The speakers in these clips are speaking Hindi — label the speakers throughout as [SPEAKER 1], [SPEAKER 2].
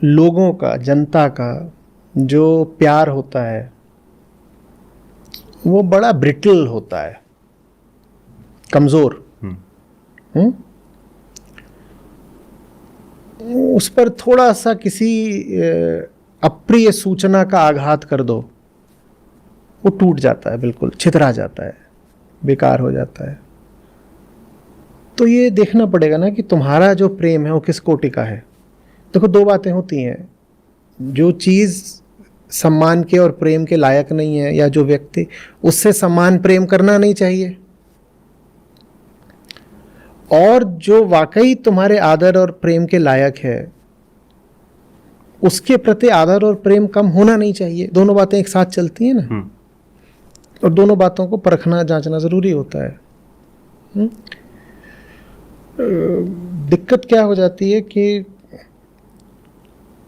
[SPEAKER 1] लोगों का, जनता का जो प्यार होता है वो बड़ा ब्रिटल होता है, कमज़ोर। उस पर थोड़ा सा किसी अप्रिय सूचना का आघात कर दो, वो टूट जाता है, बिल्कुल छितरा जाता है, बेकार हो जाता है। तो ये देखना पड़ेगा ना कि तुम्हारा जो प्रेम है वो किस कोटि का है। देखो, दो बातें होती हैं। जो चीज़ सम्मान के और प्रेम के लायक नहीं है, या जो व्यक्ति, उससे सम्मान प्रेम करना नहीं चाहिए। और जो वाकई तुम्हारे आदर और प्रेम के लायक है, उसके प्रति आदर और प्रेम कम होना नहीं चाहिए। दोनों बातें एक साथ चलती हैं ना, और दोनों बातों को परखना जांचना जरूरी होता है। दिक्कत क्या हो जाती है कि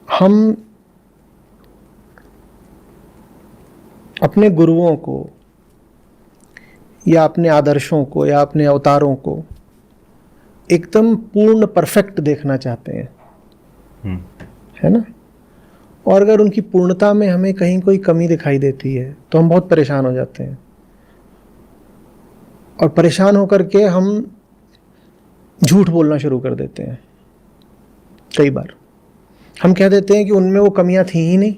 [SPEAKER 1] हम अपने गुरुओं को या अपने आदर्शों को या अपने अवतारों को एकदम पूर्ण परफेक्ट देखना चाहते हैं, है ना। और अगर उनकी पूर्णता में हमें कहीं कोई कमी दिखाई देती है तो हम बहुत परेशान हो जाते हैं, और परेशान होकर के हम झूठ बोलना शुरू कर देते हैं। कई बार हम कह देते हैं कि उनमें वो कमियां थी ही नहीं।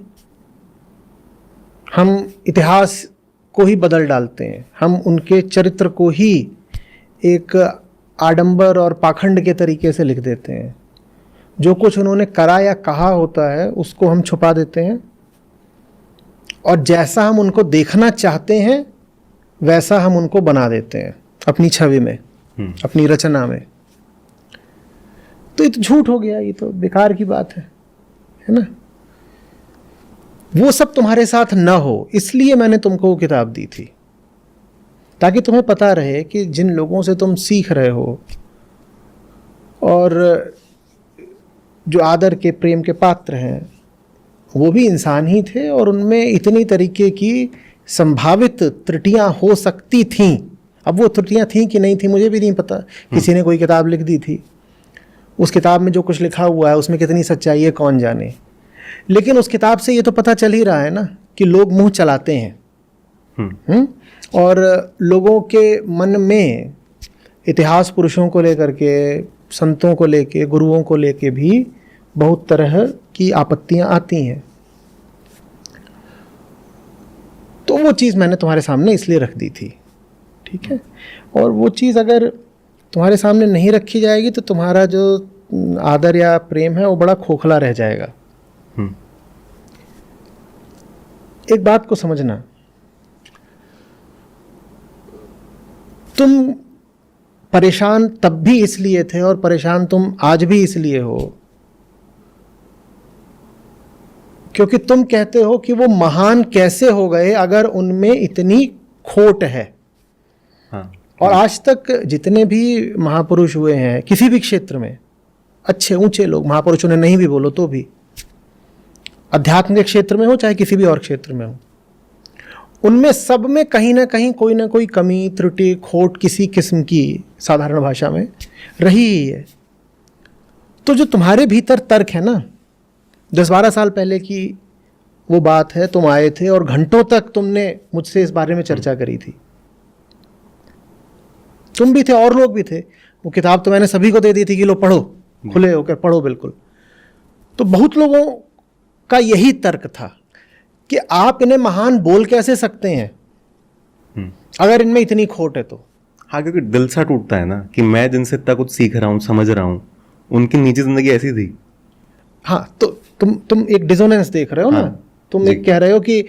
[SPEAKER 1] हम इतिहास को ही बदल डालते हैं, हम उनके चरित्र को ही एक आडंबर और पाखंड के तरीके से लिख देते हैं। जो कुछ उन्होंने करा या कहा होता है उसको हम छुपा देते हैं, और जैसा हम उनको देखना चाहते हैं वैसा हम उनको बना देते हैं अपनी छवि में, अपनी रचना में। तो ये तो झूठ हो गया, ये तो बेकार की बात है ना। वो सब तुम्हारे साथ ना हो, इसलिए मैंने तुमको वो किताब दी थी, ताकि तुम्हें पता रहे कि जिन लोगों से तुम सीख रहे हो और जो आदर के, प्रेम के पात्र हैं, वो भी इंसान ही थे, और उनमें इतनी तरीके की संभावित त्रुटियां हो सकती थीं। अब वो त्रुटियां थीं कि नहीं थी मुझे भी नहीं पता। किसी ने कोई किताब लिख दी थी, उस किताब में जो कुछ लिखा हुआ है उसमें कितनी सच्चाई है कौन जाने। लेकिन उस किताब से ये तो पता चल ही रहा है ना कि लोग मुंह चलाते हैं। और लोगों के मन में इतिहास पुरुषों को लेकर के, संतों को लेके, गुरुओं को लेके भी बहुत तरह की आपत्तियां आती हैं। तो वो चीज़ मैंने तुम्हारे सामने इसलिए रख दी थी, ठीक है। और वो चीज़ अगर तुम्हारे सामने नहीं रखी जाएगी तो तुम्हारा जो आदर या प्रेम है वो बड़ा खोखला रह जाएगा। एक बात को समझना, तुम परेशान तब भी इसलिए थे और परेशान तुम आज भी इसलिए हो क्योंकि तुम कहते हो कि वो महान कैसे हो गए अगर उनमें इतनी खोट है। और आज तक जितने भी महापुरुष हुए हैं किसी भी क्षेत्र में, अच्छे ऊंचे लोग, महापुरुषों ने नहीं भी बोलो तो भी, अध्यात्म के क्षेत्र में हो चाहे किसी भी और क्षेत्र में हो, उनमें सब में कहीं ना कहीं कोई ना कोई कमी, त्रुटि, खोट किसी किस्म की, साधारण भाषा में, रही ही है। तो जो तुम्हारे भीतर तर्क है ना, 10-12 साल पहले की वो बात है, तुम आए थे और घंटों तक तुमने मुझसे इस बारे में चर्चा करी थी। तुम भी थे और लोग भी थे। वो किताब तो मैंने सभी को दे दी थी कि लो पढ़ो, खुले होकर पढ़ो बिल्कुल। तो बहुत लोगों का यही तर्क था कि आप इन्हें महान बोल कैसे सकते हैं अगर इनमें इतनी खोट है तो।
[SPEAKER 2] हाँ, क्योंकि दिल सा टूटता है ना कि मैं जिनसे इतना कुछ सीख रहा हूँ, समझ रहा हूँ, उनकी निजी जिंदगी ऐसी थी।
[SPEAKER 1] हाँ, तो तुम एक डिसोनेंस देख रहे हो। हाँ, ना, तुम एक कह रहे हो कि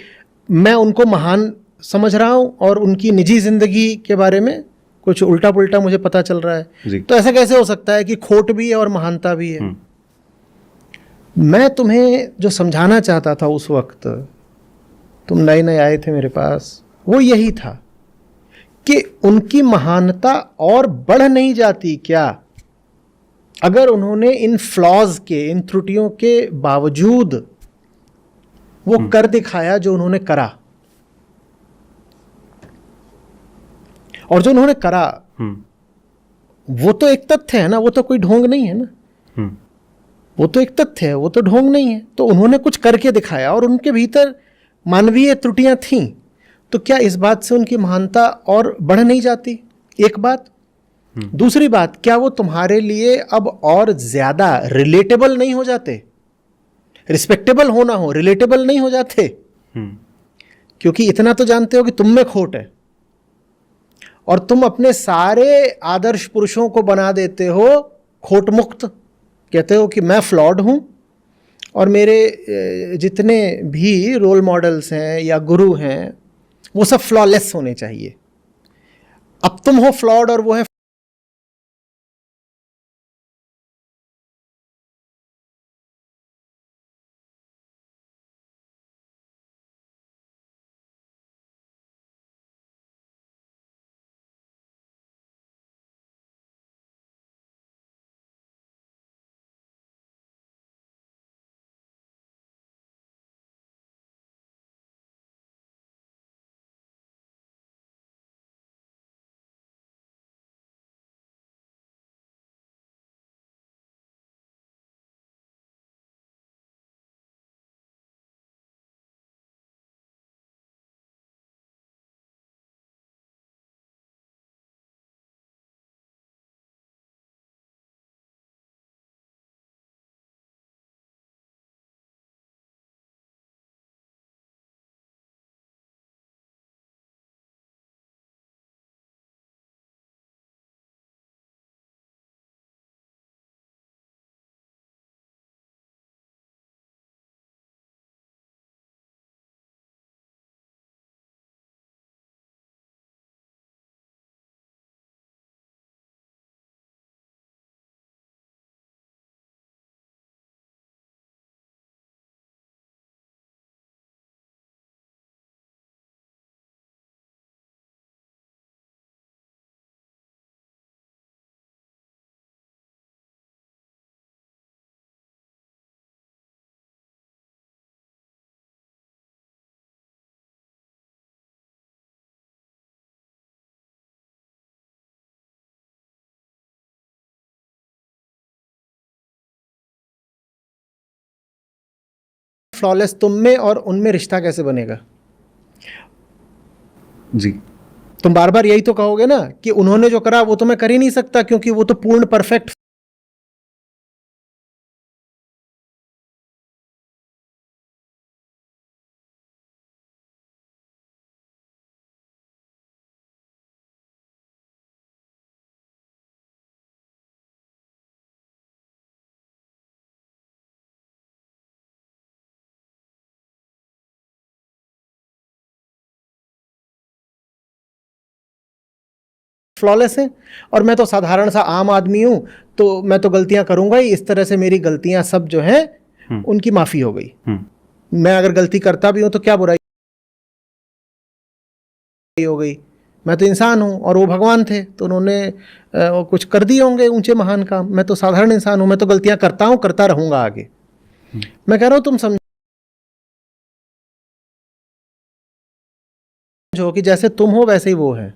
[SPEAKER 1] मैं उनको महान समझ रहा हूँ और उनकी निजी जिंदगी के बारे में कुछ उल्टा पुल्टा मुझे पता चल रहा है। तो ऐसा कैसे हो सकता है कि खोट भी है और महानता भी है। मैं तुम्हें जो समझाना चाहता था उस वक्त, तुम नए नए आए थे मेरे पास, वो यही था कि उनकी महानता और बढ़ नहीं जाती क्या अगर उन्होंने इन फ्लॉज के, इन त्रुटियों के बावजूद वो कर दिखाया जो उन्होंने करा। और जो उन्होंने करा वो तो एक तथ्य है ना, वो तो कोई ढोंग नहीं है ना। वो तो एक तथ्य है, वो तो ढोंग नहीं है। तो उन्होंने कुछ करके दिखाया और उनके भीतर मानवीय त्रुटियां थीं, तो क्या इस बात से उनकी महानता और बढ़ नहीं जाती? एक बात। दूसरी बात, क्या वो तुम्हारे लिए अब और ज्यादा रिलेटेबल नहीं हो जाते? रिस्पेक्टेबल होना हो, रिलेटेबल नहीं हो जाते? क्योंकि इतना तो जानते हो कि तुम में खोट है और तुम अपने सारे आदर्श पुरुषों को बना देते हो खोट मुक्त। कहते हो कि मैं फ्लॉड हूं और मेरे जितने भी रोल मॉडल्स हैं या गुरु हैं वो सब फ्लॉलेस होने चाहिए। अब तुम हो फ्लॉड और वो है फ्लॉलेस तुम में और उनमें रिश्ता कैसे बनेगा?
[SPEAKER 2] जी।
[SPEAKER 1] तुम बार बार यही तो कहोगे ना कि उन्होंने जो करा वो तो मैं कर ही नहीं सकता क्योंकि वो तो पूर्ण परफेक्ट। फ्लॉलेस है और मैं तो साधारण सा आम आदमी हूं, तो मैं तो गलतियां करूंगा ही। इस तरह से मेरी गलतियां सब जो हैं उनकी माफी हो गई। मैं अगर गलती करता भी हूं तो क्या बुराई हो गई? मैं तो इंसान हूं और वो भगवान थे तो उन्होंने कुछ कर दिए होंगे ऊंचे महान काम। मैं तो साधारण इंसान हूं, मैं तो गलतियां करता हूं, करता रहूंगा आगे। मैं कह रहा हूं तुम समझो कि जैसे तुम हो वैसे ही वो है।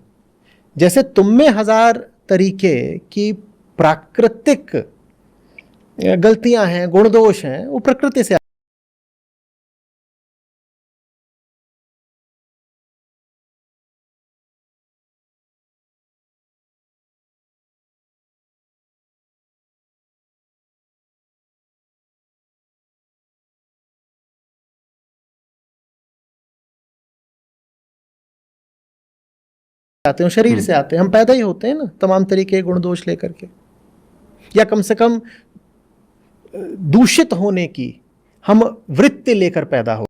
[SPEAKER 1] जैसे तुम में 1000 तरीके की प्राकृतिक गलतियां हैं, गुण दोष हैं, वो प्रकृति से आते हैं, शरीर से आते हैं। हम पैदा ही होते हैं ना तमाम तरीके के गुण दोष लेकर के, या कम से कम दूषित होने की हम वृत्ति लेकर पैदा हो।